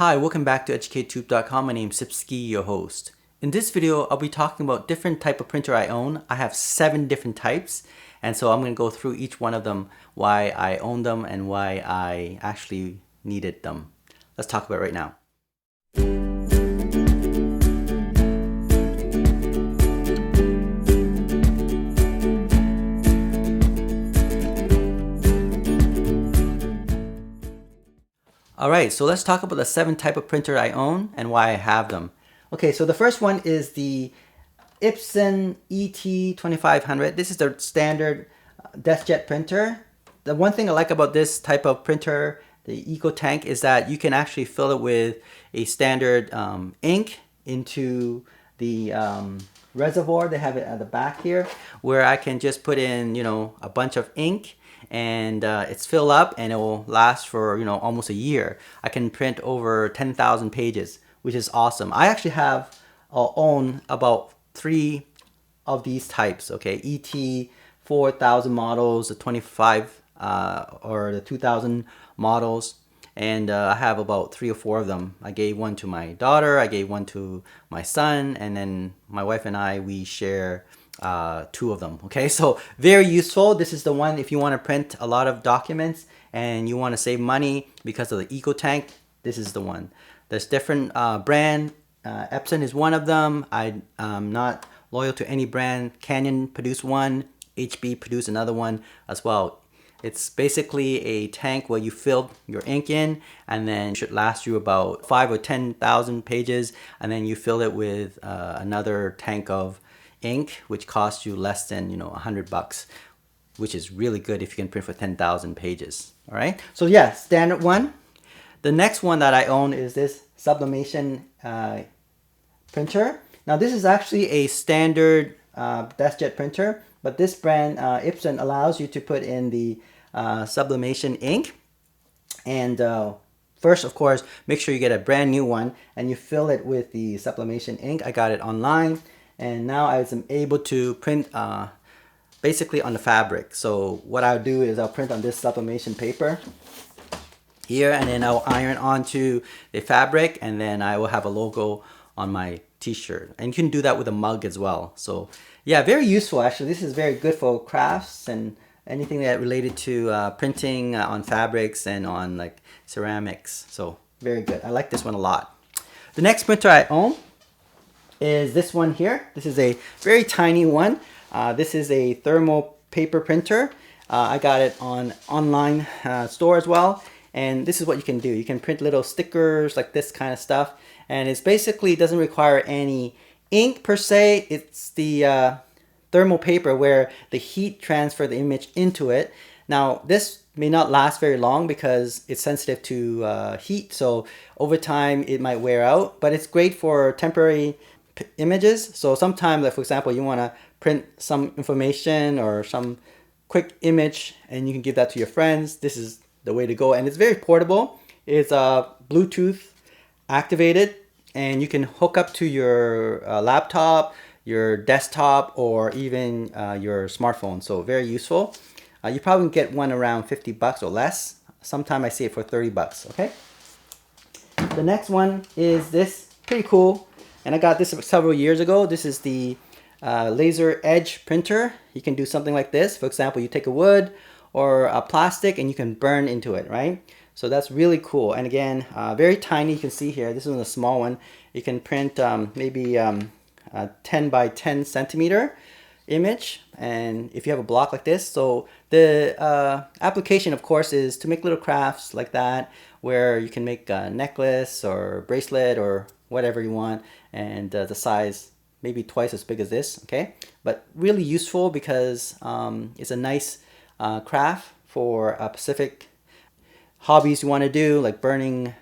Hi, welcome back to EducateTube.com. My name is Sipsky, your host. In this video, I'll be talking about different type of printer I own. I have 7 different types, and so I'm going to go through each one of them, why I own them and why I actually needed them. Let's talk about it right now. Alright, so let's talk about the 7 type of printer I own and why I have them. Okay, so the first one is the Epson ET2500. This is the standard DeskJet printer. The one thing I like about this type of printer, the Eco Tank, is that you can actually fill it with a standard ink into the reservoir. They have it at the back here, where I can just put in, a bunch of ink, and it's filled up and it will last for almost a year. I can print over 10,000 pages, which is awesome. I actually have own about 3 of these types. Okay, ET 4000 models, the 25 or the 2000 models, and I have about 3 or 4 of them. I gave one to my daughter, I gave one to my son, and then my wife and I, we share 2 of them. Okay, so very useful. This is the one if you want to print a lot of documents and you want to save money because of the Eco Tank. This is the one. There's different brand. Epson is one of them. I'm not loyal to any brand. Canon produced one. HB produced another one as well. It's basically a tank where you fill your ink in, and then it should last you about 5 or 10,000 pages, and then you fill it with another tank of ink, which costs you less than $100, which is really good if you can print for 10,000 pages. All right, so yeah, standard one. The next one that I own is this sublimation printer. Now this is actually a standard DeskJet printer, but this brand Epson allows you to put in the sublimation ink. And first, of course, make sure you get a brand new one and you fill it with the sublimation ink. I got it online, and now I am able to print basically on the fabric. So what I'll do is I'll print on this sublimation paper here, and then I'll iron onto the fabric, and then I will have a logo on my t-shirt. And you can do that with a mug as well. So yeah, very useful actually. This is very good for crafts and anything that related to printing on fabrics and on like ceramics. So very good. I like this one a lot. The next printer I own is this one here. This is a very tiny one. This is a thermal paper printer. I got it on online store as well. And this is what you can do. You can print little stickers like this kind of stuff. And it's basically doesn't require any ink per se. It's the thermal paper where the heat transfer the image into it. Now this may not last very long because it's sensitive to heat. So over time it might wear out, but it's great for temporary images. So sometimes, like for example, you want to print some information or some quick image and you can give that to your friends. This is the way to go, and it's very portable. It's Bluetooth activated, and you can hook up to your laptop, your desktop, or even your smartphone. So very useful. You probably can get one around $50 or less. Sometimes I see it for $30. Okay. The next one is this, pretty cool, and I got this several years ago. This is the laser edge printer. You can do something like this. For example, you take a wood or a plastic and you can burn into it, right? So that's really cool. And again, very tiny. You can see here, this is a small one. You can print maybe a 10 by 10 centimeter image, and if you have a block like this. So the application, of course, is to make little crafts like that, where you can make a necklace or bracelet or whatever you want, and the size maybe twice as big as this. Okay, but really useful because it's a nice craft for specific hobbies you want to do, like burning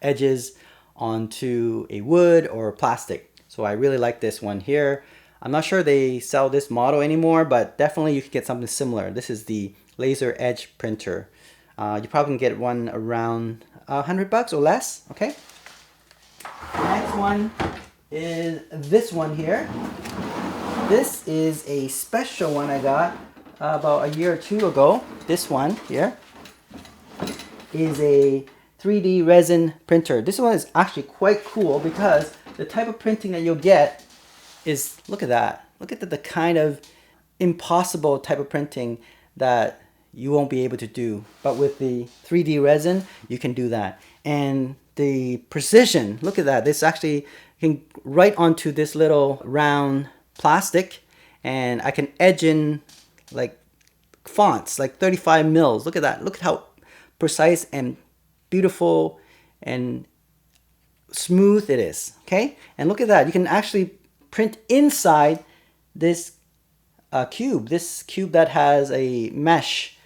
edges onto a wood or plastic. So I really like this one here. I'm not sure they sell this model anymore, but definitely you can get something similar. This is the laser edge printer. You probably can get one around $100 or less. Okay. The next one is this one here. This is a special one I got about a year or 2 ago. This one here is a 3D resin printer. This one is actually quite cool because the type of printing that you'll get is, look at that. Look at the kind of impossible type of printing that you won't be able to do. But with the 3D resin, you can do that. And the precision, look at that. This actually can right onto this little round plastic, and I can edge in like fonts, like 35 mils. Look at that. Look at how precise and beautiful and smooth it is. Okay, and look at that. You can actually print inside this cube. This cube that has a mesh.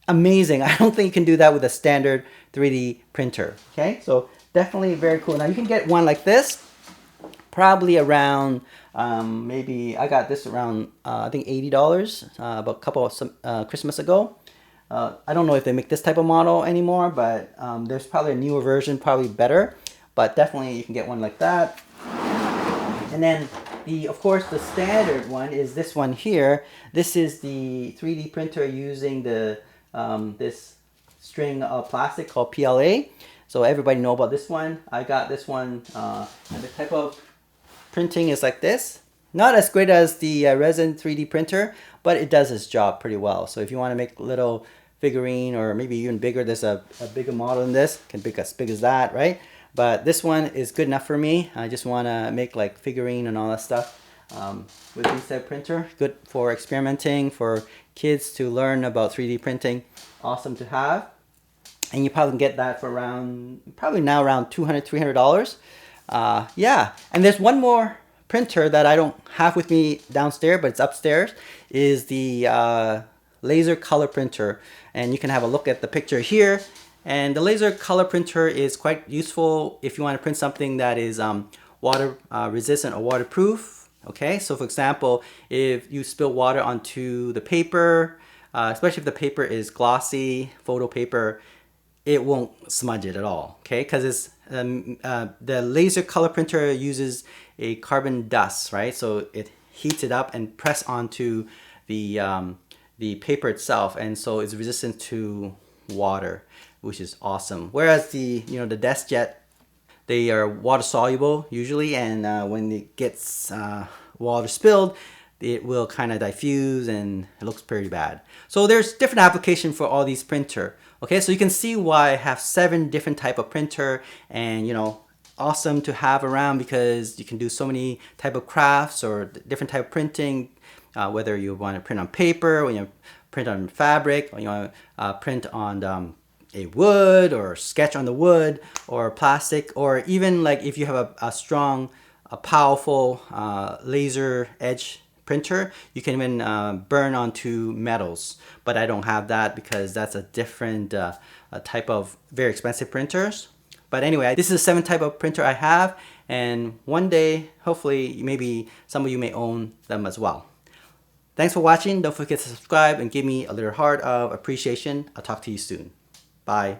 Amazing. I don't think you can do that with a standard 3D printer. Okay, so definitely very cool. Now you can get one like this, probably around maybe I got this around I think $80 about a couple of Christmas ago. I don't know if they make this type of model anymore, but there's probably a newer version, probably better. But definitely you can get one like that. And then of course the standard one is this one here. This is the 3D printer using the this string of plastic called PLA. So everybody know about this one. I got this one. And the type of printing is like this. Not as great as the resin 3D printer, but it does its job pretty well. So if you want to make a little figurine or maybe even bigger, there's a bigger model than this. Can be as big as that, right? But this one is good enough for me. I just want to make like figurine and all that stuff with this type of printer. Good for experimenting, for kids to learn about 3D printing. Awesome to have. And you probably can get that for probably now around $200, $300. Yeah, and there's one more printer that I don't have with me downstairs, but it's upstairs, is the laser color printer. And you can have a look at the picture here. And the laser color printer is quite useful if you want to print something that is water resistant or waterproof. Okay, so for example, if you spill water onto the paper, especially if the paper is glossy, photo paper, it won't smudge it at all. Okay, because it's the laser color printer uses a carbon dust, right? So it heats it up and press onto the paper itself, and so it's resistant to water, which is awesome. Whereas the the DeskJet, they are water soluble usually, and when it gets water spilled, it will kind of diffuse and it looks pretty bad. So there's different application for all these printer. Okay, so you can see why I have 7 different type of printer, and awesome to have around because you can do so many type of crafts or different type of printing, whether you want to print on paper, or you print on fabric, or you want to print on a wood or sketch on the wood or plastic, or even like if you have a strong, powerful laser edge printer, you can even burn onto metals. But I don't have that because that's a different type of very expensive printers. But anyway, this is the 7 type of printer I have, and one day, hopefully, maybe some of you may own them as well. Thanks for watching. Don't forget to subscribe and give me a little heart of appreciation. I'll talk to you soon. Bye.